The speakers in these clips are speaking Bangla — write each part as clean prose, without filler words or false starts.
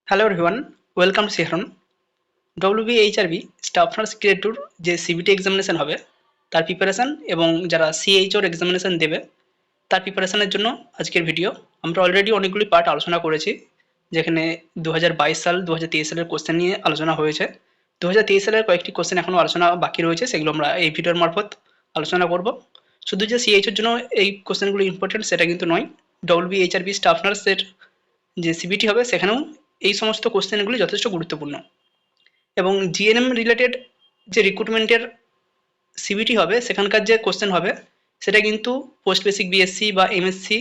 হ্যালো এভরিওয়ান, ওয়েলকাম টু শিহরণ। ডব্লিউবিএইচআরবি স্টাফ নার্স গ্রেড টুর যে সিবিটি এক্সামিনেশন হবে তার প্রিপারেশান এবং যারা সিএইচওর এক্সামিনেশন দেবে তার প্রিপারেশানের জন্য আজকের ভিডিও। আমরা অলরেডি অনেকগুলি পার্ট আলোচনা করেছি, যেখানে 2022 সাল 2023 সালের কোশ্চেন নিয়ে আলোচনা হয়েছে। 2023 সালের কয়েকটি কোশ্চেন এখনও আলোচনা বাকি রয়েছে, সেগুলো আমরা এই ভিডিওর মারফত আলোচনা করব। শুধু যে সিএইচওর জন্য এই কোশ্চেনগুলো ইম্পর্টেন্ট সেটা কিন্তু নয়, ডব্লিউবিএইচআরবি স্টাফ নার্সের যে সিবিটি হবে সেখানেও এই সমস্ত কোশ্চেনগুলি যথেষ্ট গুরুত্বপূর্ণ। এবং জিএনএম রিলেটেড যে রিক্রুটমেন্টের সিবিটি হবে সেখানকার যে কোশ্চেন হবে সেটা কিন্তু পোস্ট বেসিক বিএসসি বা এমএসসি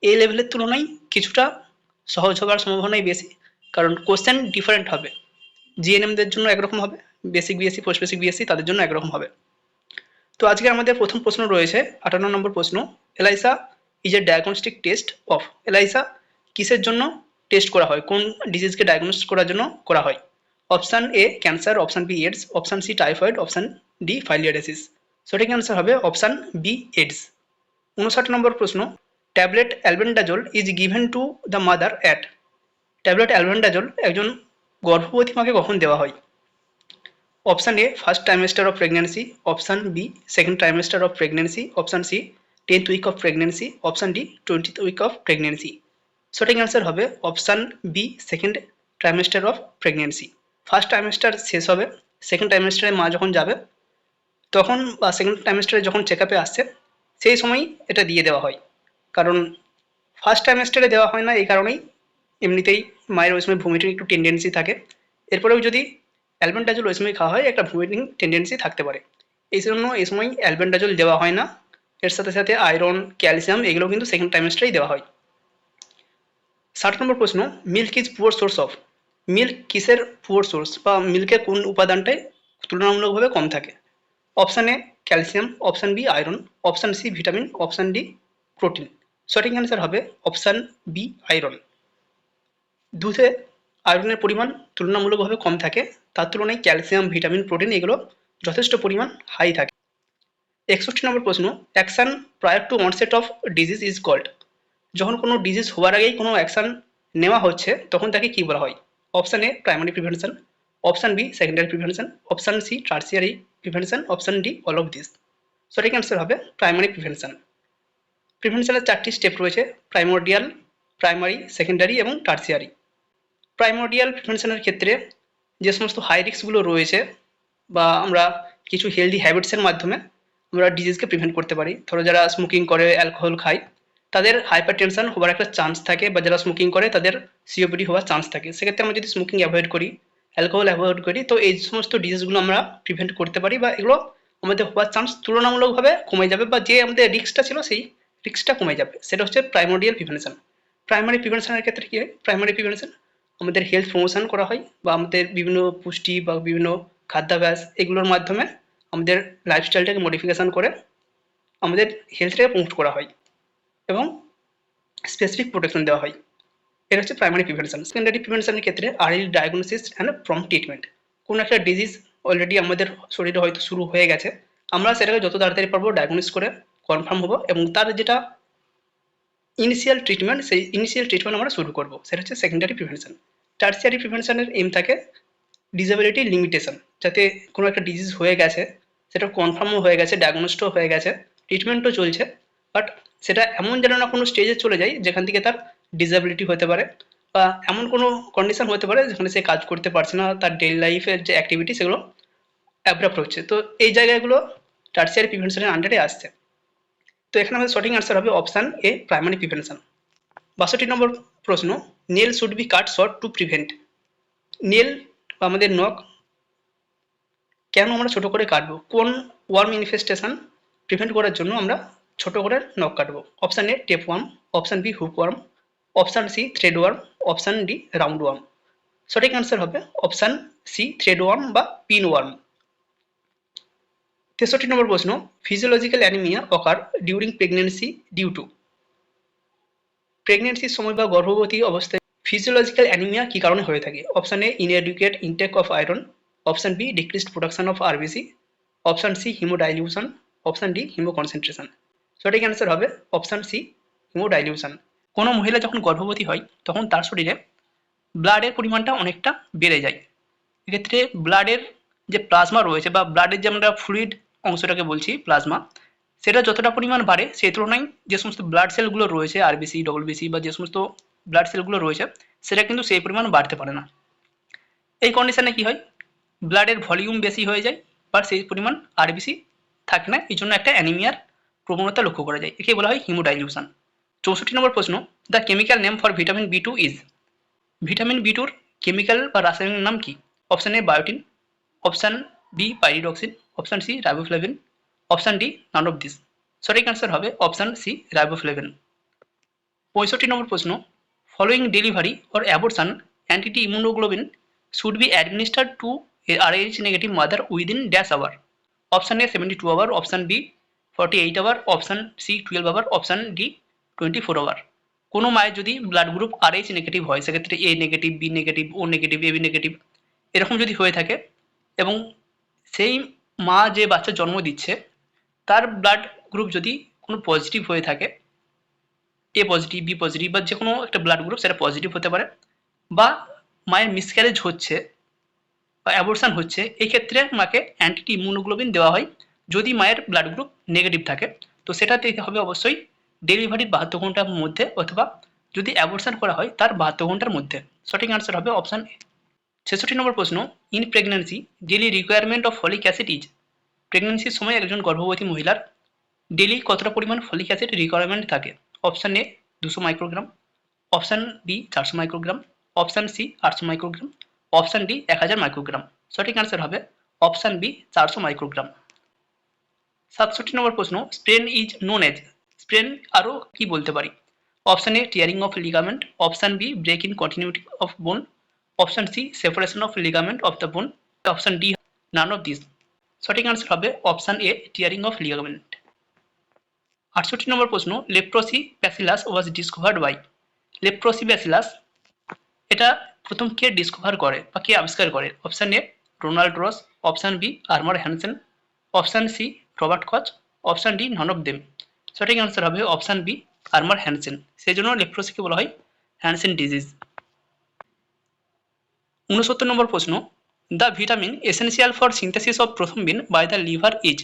এই লেভেলের তুলনায় কিছুটা সহজ হওয়ার সম্ভাবনাই বেশি, কারণ কোশ্চেন ডিফারেন্ট হবে। জিএনএমদের জন্য একরকম হবে, basic BSc post basic BSc তাদের জন্য একরকম হবে। তো আজকে আমাদের প্রথম প্রশ্ন রয়েছে 58 নম্বর প্রশ্ন, ELISA is a diagnostic test of. ELISA কিসের জন্য টেস্ট করা হয়, কোন ডিজিজকে ডায়াগনোস করার জন্য করা হয়? Option A cancer, option B AIDS, option C typhoid, option D filariasis. সঠিক অ্যান্সার হবে অপশান বি এডস। 59 নম্বর প্রশ্ন, tablet albendazole is given to the mother at. Tablet albendazole একজন গর্ভবতী মাকে কখন দেওয়া হয়? Option A first trimester of pregnancy, option B second trimester of pregnancy, option C 10th week of pregnancy, option D 20th week of pregnancy. সঠিক অ্যান্সার হবে option B second trimester of pregnancy. First trimester শেষ হবে, সেকেন্ড ট্রাইমেস্টারে মা যখন যাবে তখন বা সেকেন্ড ট্রাইমেস্টারে যখন চেক আপে আসছে সেই সময় এটা দিয়ে দেওয়া হয়। কারণ ফার্স্ট ট্রাইমেস্টারে দেওয়া হয় না এই কারণেই, এমনিতেই মায়ের ওই সময় ভমিটিং একটু টেন্ডেন্সি থাকে, এরপরেও যদি অ্যালবেন্ডাজোল ওই সময় খাওয়া হয় একটা ভমিটিং টেন্ডেন্সি থাকতে পারে, এই জন্য এই সময় অ্যালবেন্ডাজোল দেওয়া হয় না। এর সাথে সাথে আয়রন, ক্যালসিয়াম এগুলো কিন্তু সেকেন্ড ট্রাইমেস্টারেই দেওয়া হয়। 60 নম্বর প্রশ্ন, milk is poor source of. Milk কিসের পুয়ার সোর্স বা মিল্কের কোন উপাদানটায় তুলনামূলকভাবে কম থাকে? Option A calcium, option B iron, option C vitamin, option D protein. সঠিক অ্যান্সার হবে অপশান বি আয়রন। দুধে আয়রনের পরিমাণ তুলনামূলকভাবে কম থাকে, তার তুলনায় ক্যালসিয়াম, ভিটামিন, প্রোটিন এগুলো যথেষ্ট পরিমাণ হাই থাকে। 61 নম্বর প্রশ্ন, action prior to onset of disease is called. যখন কোনো ডিজিজ হওয়ার আগেই কোনো অ্যাকশন নেওয়া হচ্ছে তখন তাকে কি বলা হয়? Option A primary prevention, option B secondary prevention, option C tertiary prevention, option D all of this. সঠিক অ্যান্সার হবে প্রাইমারি প্রিভেনশন। প্রিভেনশনের 4টি স্টেপ রয়েছে, প্রাইমোর্ডিয়াল, প্রাইমারি, সেকেন্ডারি এবং টার্সিয়ারি। প্রাইমোর্ডিয়াল প্রিভেনশনের ক্ষেত্রে যে সমস্ত হাই রিস্কগুলো রয়েছে বা আমরা কিছু হেলদি হ্যাবিটসের মাধ্যমে আমরা ডিজিজকে প্রিভেন্ট করতে পারি। ধরো যারা স্মোকিং করে, অ্যালকোহল খায়, তাদের হাইপার টেনশন হওয়ার একটা চান্স থাকে, বা যারা স্মোকিং করে তাদের সিওপিডি হওয়ার চান্স থাকে। সেক্ষেত্রে আমরা যদি স্মোকিং অ্যাভয়েড করি, অ্যালকোহল অ্যাভয়েড করি, তো এই সমস্ত ডিজিজগুলো আমরা প্রিভেন্ট করতে পারি, বা এগুলো আমাদের হওয়ার চান্স তুলনামূলকভাবে কমে যাবে, বা যে আমাদের রিস্কটা ছিল সেই রিস্কটা কমে যাবে। সেটা হচ্ছে প্রাইমোর্ডিয়াল প্রিভেনশন। প্রাইমারি প্রিভেনশনের ক্ষেত্রে কী হয়? প্রাইমারি প্রিভেনশন আমাদের হেলথ প্রমোশন করা হয়, বা আমাদের বিভিন্ন পুষ্টি বা বিভিন্ন খাদ্যাভ্যাস এগুলোর মাধ্যমে আমাদের লাইফস্টাইলটাকে মডিফিকেশান করে আমাদের হেলথটাকে প্রমোট করা হয় এবং স্পেসিফিক প্রোটেকশন দেওয়া হয়। এটা হচ্ছে প্রাইমারি প্রিভেনশন। সেকেন্ডারি প্রিভেনশনের ক্ষেত্রে early diagnosis and prompt treatment. কোনো একটা ডিজিজ অলরেডি আমাদের শরীরে হয়তো শুরু হয়ে গেছে, আমরা সেটাকে যত তাড়াতাড়ি পারবো ডায়াগনোস করে কনফার্ম হবো এবং তার যেটা ইনিশিয়াল ট্রিটমেন্ট সেই ইনিশিয়াল ট্রিটমেন্ট আমরা শুরু করবো, সেটা হচ্ছে সেকেন্ডারি প্রিভেনশন। টার্সিয়ারি প্রিভেনশনের এম থাকে ডিসেবিলিটি লিমিটেশন, যাতে কোনো একটা ডিজিজ হয়ে গেছে, সেটা কনফার্মও হয়ে গেছে, ডায়াগনোসটাও হয়ে গেছে, ট্রিটমেন্টও চলছে, বাট সেটা এমন যেন না কোনো স্টেজে চলে যায় যেখান থেকে তার ডিসেবিলিটি হতে পারে, বা এমন কোনো কন্ডিশন হতে পারে যেখানে সে কাজ করতে পারছে না, তার ডেইলি লাইফের যে অ্যাক্টিভিটি সেগুলো অ্যাব্রাপ্ট হচ্ছে। তো এই জায়গাগুলো টার্সিয়ারি প্রিভেনশনের আন্ডারে আসছে। তো এখানে আমাদের সঠিক আনসার হবে অপশান এ প্রাইমারি প্রিভেনশন। 62 নম্বর প্রশ্ন, nail should be cut short to prevent. Nail বা আমাদের নখ কেন আমরা ছোট করে কাটবো? কোন ওয়ার্ম ইনফেস্টেশন প্রিভেন্ট করার জন্য আমরা ছোট করে নখ কাটবো? Option A tape worm, option B hook worm, option C thread worm, option D round worm. সঠিক অ্যান্সার হবে অপশান সি থ্রেড ওয়ার্ম বা পিন ওয়ার্ম। 63 নম্বর প্রশ্ন, physiological anaemia occur during pregnancy due to. প্রেগনেন্সির সময় বা গর্ভবতী অবস্থায় ফিজিওলজিক্যাল অ্যানিমিয়া কী কারণে হয়ে থাকে? Option A inadequate intake of iron, option B decreased production of RBC, option C haemodilution, option D haemoconcentration. সঠিক অ্যান্সার হবে অপশান সি হিমোডাইলিউশন। কোনো মহিলা যখন গর্ভবতী হয় তখন তার শরীরে ব্লাডের পরিমাণটা অনেকটা বেড়ে যায়। এক্ষেত্রে ব্লাডের যে প্লাজমা রয়েছে বা ব্লাডের যে আমরা ফ্লুইড অংশটাকে বলছি প্লাজমা, সেটা যতটা পরিমাণ বাড়ে সেই তুলনায় যে সমস্ত ব্লাড সেলগুলো রয়েছে আরবিসি, ডব্লিউবিসি বা যে সমস্ত ব্লাড সেলগুলো রয়েছে সেটা কিন্তু সেই পরিমাণ বাড়তে পারে না। এই কন্ডিশনে কি হয়, ব্লাডের ভলিউম বেশি হয়ে যায় বা সেই পরিমাণ আরবিসি থাকে না, এই জন্য একটা অ্যানিমিয়ার প্রবণতা লক্ষ্য করা যায়। একে বলা হয় হিমোডাইলিউশন। 64 নম্বর প্রশ্ন, the chemical name for vitamin B two is. Vitamin B টুর কেমিক্যাল বা রাসায়নিক নাম কি? Option A biotin, option B pyridoxine, option C riboflavin, option D none of this. সঠিক অ্যান্সার হবে অপশান সি রাইবোফ্লেভিন। 65 নম্বর প্রশ্ন, following delivery or abortion anti immunoglobin should be administered to a RH negative mother within dash hour. Option A 72 hour, option B 48 hour, option C 12 hour, option D 24 hour. কোনো মায়ের যদি ব্লাড গ্রুপ RH নেগেটিভ হয়, সেক্ষেত্রে এ নেগেটিভ, বি নেগেটিভ, ও নেগেটিভ, এবি নেগেটিভ এরকম যদি হয়ে থাকে এবং সেই মা যে বাচ্চা জন্ম দিচ্ছে তার ব্লাড গ্রুপ যদি কোনো পজিটিভ হয়ে থাকে, এ পজিটিভ, বি পজিটিভ বা যে কোনো একটা ব্লাড গ্রুপ সেটা পজিটিভ হতে পারে, বা মায়ের মিসক্যারেজ হচ্ছে বা অ্যাবর্শন হচ্ছে, এই ক্ষেত্রে মাকে অ্যান্টি ইমিউনোগ্লোবিন দেওয়া হয়। যদি মায়ের ব্লাড গ্রুপ নেগেটিভ থাকে তো সেটা দিতে হবে অবশ্যই ডেলিভারির 72 ঘন্টার মধ্যে, অথবা যদি অ্যাবর্শন করা হয় তার 72 ঘন্টার মধ্যে। সঠিক আনসার হবে অপশান এ। 66 নম্বর প্রশ্ন, in pregnancy daily requirement of folic acid is. প্রেগন্যান্সির সময় একজন গর্ভবতী মহিলার ডেলি কতটা পরিমাণ ফলিক অ্যাসিড রিকোয়ারমেন্ট থাকে? Option A 200 microgram, option B 400 microgram, option C 800 microgram, option D 1000 microgram. সঠিক আনসার হবে অপশান বি 400 মাইক্রোগ্রাম। 67 নম্বর প্রশ্ন, sprain is known as. Sprain আরও কি বলতে পারি? Option A tearing of ligament, option B break in continuity of বোন, option C separation of ligament of the bone, option D none of this. সঠিক আনসার হবে option A tearing of ligament. 68 নম্বর প্রশ্ন, leprosy bacillus was discovered by. Leprosy bacillus এটা প্রথম কে ডিসকভার করে বা কে আবিষ্কার করে? Option A Ronald Ross, option B Armauer Hansen, option C Robert Koch, option D none of them. সঠিক আনসার হবে অপশান বি আর্মার হ্যানসেন। সেই জন্য লেপ্রোসিকে বলা হয় হ্যানসেন ডিজিজ। 69 নম্বর প্রশ্ন, the vitamin essential for synthesis of prothrombin by the liver is.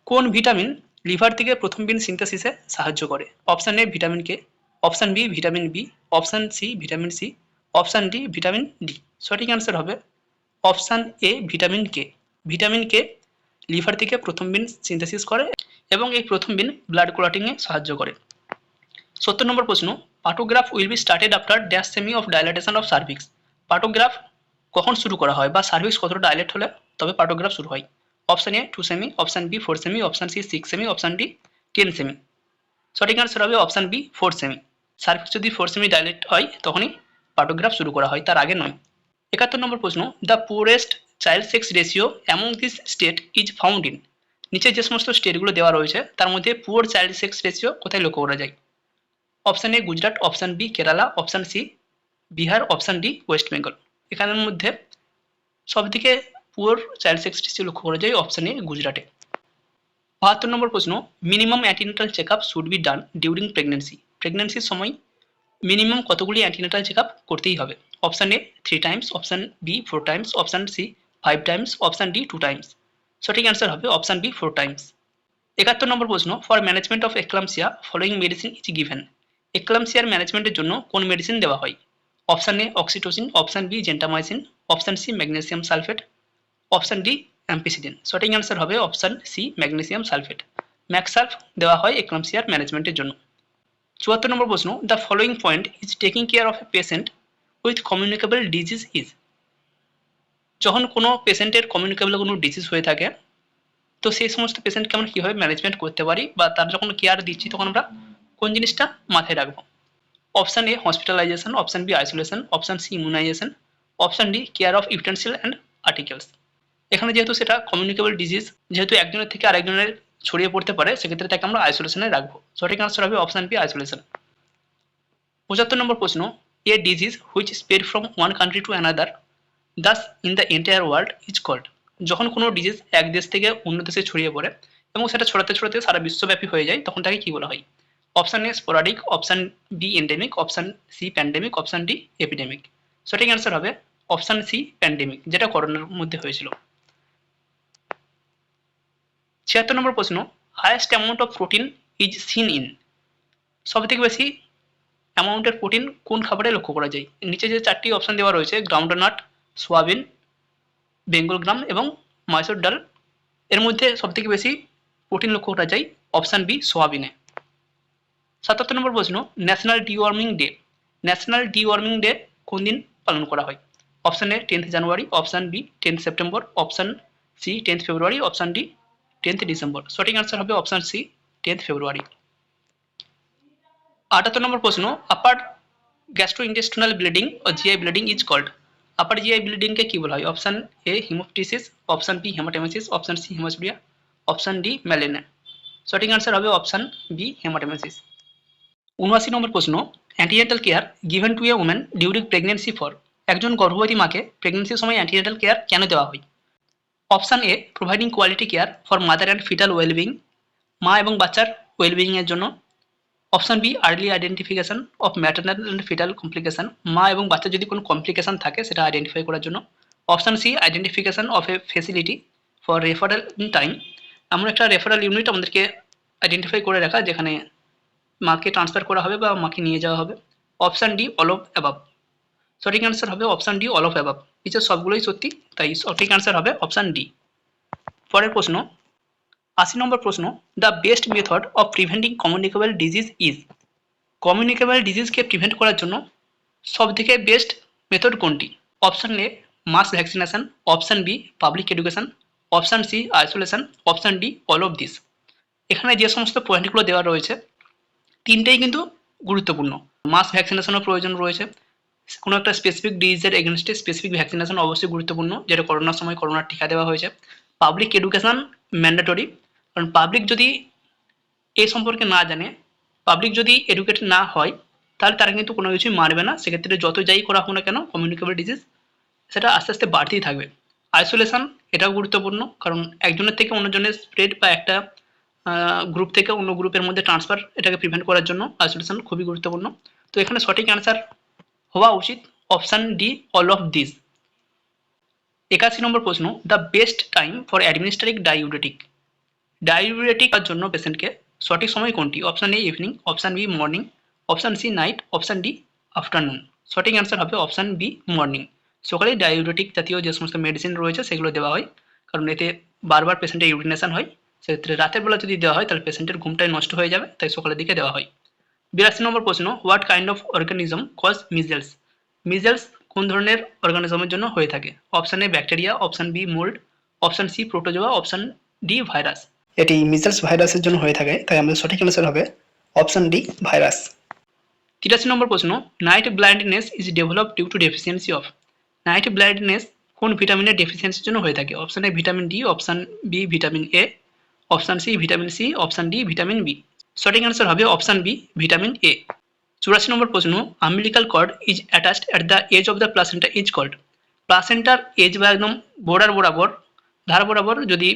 কোন ভিটামিন লিভার থেকে প্রথমবিন সিনথেসিসে সাহায্য করে? Option A vitamin K, option B vitamin B, option C vitamin C, option D vitamin D. সঠিক অ্যান্সার হবে option A vitamin K. Vitamin K liver থেকে প্রথমবিন সিনথেসিস করে এবং এই প্রথমবিন ব্লাড ক্লটিংয়ে সাহায্য করে। 70 নম্বর প্রশ্ন, পার্টোগ্রাফ will be started after dash semi of dilatation of cervix. পার্টোগ্রাফ কখন শুরু করা হয় বা সার্ভিক্স কতটা ডাইলেট হলে তবে পার্টোগ্রাফ শুরু হয়? অপশান এ 2 সেমি, অপশান বি 4 সেমি, অপশান সি 6 সেমি, অপশান ডি 10 সেমি। সঠিক আনসার হবে অপশান বি 4 সেমি। সার্ভিক্স যদি 4 সেমি ডাইলেট হয় তখনই পার্টোগ্রাফ শুরু করা হয়, তার আগে নয়। 71 নম্বর প্রশ্ন, the poorest child sex ratio among this state is found in. নিচে যে সমস্ত স্টেটগুলো দেওয়া রয়েছে তার মধ্যে পুয়ার চাইল্ড সেক্স রেশিও কোথায় লক্ষ্য করা যায়? Option A Gujarat, option B Kerala, option C Bihar, option D West Bengal. এখানের মধ্যে সবথেকে পুয়ার চাইল্ড সেক্স রেশিও লক্ষ্য করা যায় অপশান এ গুজরাটে। 72 নম্বর প্রশ্ন, minimum antenatal check up should be done during pregnancy. প্রেগনেন্সির সময় মিনিমাম কতগুলি অ্যান্টিনেটাল চেক আপ করতেই হবে? Option A 3 times, option B 4 times, option C 5 times, option D 2 times. সঠিক অ্যান্সার হবে অপশান বি 4 টাইমস। 71 নম্বর প্রশ্ন, for management of eclampsia following medicine is given. এক্লাম্পসিয়ার ম্যানেজমেন্টের জন্য কোন মেডিসিন দেওয়া হয়? Option A oxytocin, option B gentamicin, option C magnesium sulphate, option D ampicillin. সঠিক অ্যান্সার হবে অপশান সি ম্যাগনেসিয়াম সালফেট। ম্যাক্সালফ দেওয়া হয় এক্লাম্পসিয়ার ম্যানেজমেন্টের জন্য। 74 নম্বর প্রশ্ন, the following point is taking care of a patient with communicable disease is. যখন কোনো পেশেন্টের কমিউনিকেবল কোনো ডিজিজ হয়ে থাকে তো সেই সমস্ত পেশেন্টকে আমরা কীভাবে ম্যানেজমেন্ট করতে পারি বা তার যখন কেয়ার দিচ্ছি তখন আমরা কোন জিনিসটা মাথায় রাখবো? Option A hospitalisation, option B isolation, option C immunisation, option D care of utensil and articles. এখানে যেহেতু সেটা কমিউনিকেবল ডিজিজ, যেহেতু একজনের থেকে আরেকজনের ছড়িয়ে পড়তে পারে, সেক্ষেত্রে তাকে আমরা আইসোলেশনে রাখবো। সঠিক আনসার হবে অপশান বি আইসোলেশন। 75 নম্বর প্রশ্ন, a disease which spread from one country to another thus in the entire world is called. যখন কোনো ডিজিজ এক দেশ থেকে অন্য দেশে ছড়িয়ে পড়ে এবং সেটা ছড়াতে ছড়াতে সারা বিশ্বব্যাপী হয়ে যায় তখন তাকে কী বলা হয়? Option A sporadic, option B endemic, option C pandemic, option D epidemic. সঠিক অ্যান্সার হবে অপশান সি প্যান্ডেমিক, যেটা করোনার মধ্যে হয়েছিল। ৭৬ নম্বর প্রশ্ন, highest amount of protein is seen in. সবথেকে বেশি অ্যামাউন্টের প্রোটিন কোন খাবারে লক্ষ্য করা যায়? নিচে যে 4টি অপশান দেওয়া রয়েছে, গ্রাউন্ডনাট, সোয়াবিন, বেঙ্গল গ্রাম এবং মাইসোর ডাল, এর মধ্যে সবথেকে বেশি প্রোটিন লক্ষ্য করা যায় অপশান বি সোয়াবিনে। ৭৭ নম্বর প্রশ্ন, national deworming day. National deworming day কোন দিন পালন করা হয়? Option A 10th January, option B 10th September, option C 10th February, option D 10th December. সঠিক অ্যান্সার হবে অপশান সি 10th ফেব্রুয়ারি। ৭৮ নম্বর প্রশ্ন, আপার গ্যাস্ট্রোইন্টেস্টিনাল ব্লিডিং ও GI bleeding is called. Upper GI ব্লিডিংকে কি বলা হয়? Option A haemoptysis, option B haematemesis, option C haemosuria, option D malaria. সঠিক অ্যান্সার হবে অপশান বি হেমাটেমেসিস। ৭৯ নম্বর প্রশ্ন, antenatal care given to a woman during pregnancy for. একজন গর্ভবতী মাকে প্রেগনেন্সির সময় অ্যান্টিনেটাল কেয়ার কেন দেওয়া হয়? Option A providing quality care for mother and fetal wellbeing, মা এবং বাচ্চার ওয়েলবিংয়ের জন্য। Option B early identification of maternal and fetal complication, মা এবং বাচ্চার যদি কোনো কমপ্লিকেশন থাকে সেটা আইডেন্টিফাই করার জন্য। Option C identification of a facility for referral in time, এমন একটা রেফারেল ইউনিট আমাদেরকে আইডেন্টিফাই করে রাখা যেখানে মাকে ট্রান্সফার করা হবে বা মাকে নিয়ে যাওয়া হবে। Option D all of above. সঠিক অ্যান্সার হবে option D all of above. নিচের সবগুলোই সত্যি, তাই সঠিক অ্যান্সার হবে অপশান ডি। পরের প্রশ্ন, ৮০ নম্বর প্রশ্ন, the best method of preventing communicable disease is. Communicable ডিজিজকে প্রিভেন্ট করার জন্য সবথেকে বেস্ট মেথড কোনটি? Option A mass vaccination, option B public education, option C isolation, option D all of this. এখানে যে সমস্ত পয়েন্টগুলো দেওয়া রয়েছে তিনটেই কিন্তু গুরুত্বপূর্ণ। মাস ভ্যাকসিনেশনের প্রয়োজন রয়েছে, কোনো একটা স্পেসিফিক ডিজিজের এগেনস্টে স্পেসিফিক ভ্যাকসিনেশন অবশ্যই গুরুত্বপূর্ণ, যেটা করোনার সময় করোনার টিকা দেওয়া হয়েছে। পাবলিক এডুকেশন ম্যান্ডেটরি, কারণ পাবলিক যদি এই সম্পর্কে না জানে, পাবলিক যদি এডুকেটেড না হয়, তাহলে তারা কিন্তু কোনো কিছুই মানবে না। সেক্ষেত্রে যত যাই করা হোক না কেন কমিউনিকেবল ডিজিজ সেটা আস্তে আস্তে বাড়তেই থাকবে। আইসোলেশন এটাও গুরুত্বপূর্ণ, কারণ একজনের থেকে অন্যজনের স্প্রেড বা একটা গ্রুপ থেকে অন্য গ্রুপের মধ্যে ট্রান্সফার এটাকে প্রিভেন্ট করার জন্য আইসোলেশন খুবই গুরুত্বপূর্ণ। তো এখানে সঠিক অ্যান্সার হওয়া উচিত option D all of this. ৮১ নম্বর প্রশ্ন, the best time for administering diuretic. Diuretic এর জন্য পেশেন্টকে সঠিক সময় কোনটি? Option A evening, option B morning, option C night, option D afternoon. সঠিক অ্যান্সার হবে অপশান বি মর্নিং। সকালে ডাইউরেটিক জাতীয় যে সমস্ত মেডিসিন রয়েছে সেগুলো দেওয়া হয়, কারণ এতে বারবার পেশেন্টের ইউরিনেশন হয়। সেক্ষেত্রে রাতের বেলা যদি দেওয়া হয় তাহলে পেশেন্টের ঘুমটাই নষ্ট হয়ে যাবে, তাই সকালের দিকে দেওয়া হয়। ৮২ নম্বর প্রশ্ন, what kind of organism cause measles. Measles কোন ধরনের অর্গানিজমের জন্য হয়ে থাকে? Option A bacteria, option B mould, option C protozoa, option D virus. এটি মিজেলস ভাইরাসের জন্য হয়ে থাকে, তাই আমাদের সঠিক অ্যান্সার হবে অপশান ডি ভাইরাস। ৮৩ নম্বর প্রশ্ন, night blindness is develop due to deficiency of. Night blindness কোন ভিটামিনের ডেফিসিয়েন্সির জন্য হয়ে থাকে? Option A vitamin D, option B vitamin A, option C vitamin C, option D vitamin B. সঠিক অ্যান্সার হবে অপশান বি ভিটামিন এ। ৮৪ নম্বর প্রশ্ন, umbilical cord is attached at the edge of the placenta is called. প্লাসেন্টার এজ বা একদম ধার বরাবর যদি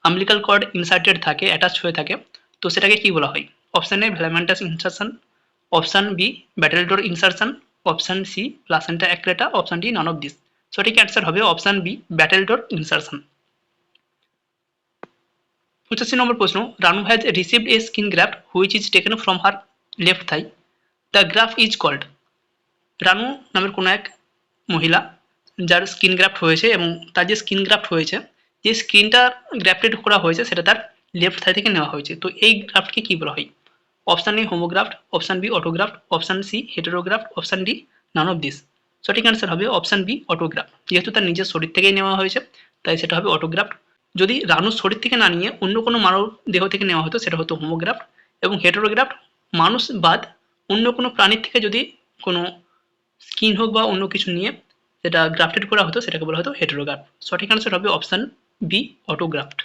আম্বিলিকাল কর্ড ইনসার্টেড থাকে, অ্যাটাচ হয়ে থাকে, তো সেটাকে কি বলা হয়? Option A velamentous insertion, option B battledore insertion, option C placenta accreta, option D none of this. সঠিক অ্যান্সার হবে অপশান বি ব্যাটেলডোর ইনসারশন। ৮৫ নম্বর প্রশ্ন, Ranu has received a skin graft which is taken from her left thigh. The graft is called. Ranu নামের কোনো এক মহিলা যার স্কিন গ্রাফট হয়েছে এবং তার যে স্কিন গ্রাফট হয়েছে, যে স্কিনটা গ্রাফটেড করা হয়েছে সেটা তার লেফট থাই থেকে নেওয়া হয়েছে, তো এই গ্রাফটকে কী বলা হয়? Option A homograft, option B autograft, option C heterograft, option D none of this. সঠিক অ্যান্সার হবে অপশান বি অটোগ্রাফট। যেহেতু তার নিজের শরীর থেকেই নেওয়া হয়েছে তাই সেটা হবে অটোগ্রাফট। যদি রানুর শরীর থেকে না নিয়ে অন্য কোনো মানব দেহ থেকে নেওয়া হতো সেটা হতো হোমোগ্রাফট, এবং হেটেরোগ্রাফট মানুষ বাদ অন্য কোনো প্রাণীর থেকে যদি কোনো স্কিন হোক বা অন্য কিছু নিয়ে যেটা গ্রাফটেড করা হতো সেটাকে বলা হতো হেটেরোগ্রাফট। সঠিক অ্যান্সার হবে অপশান বি অটোগ্রাফট।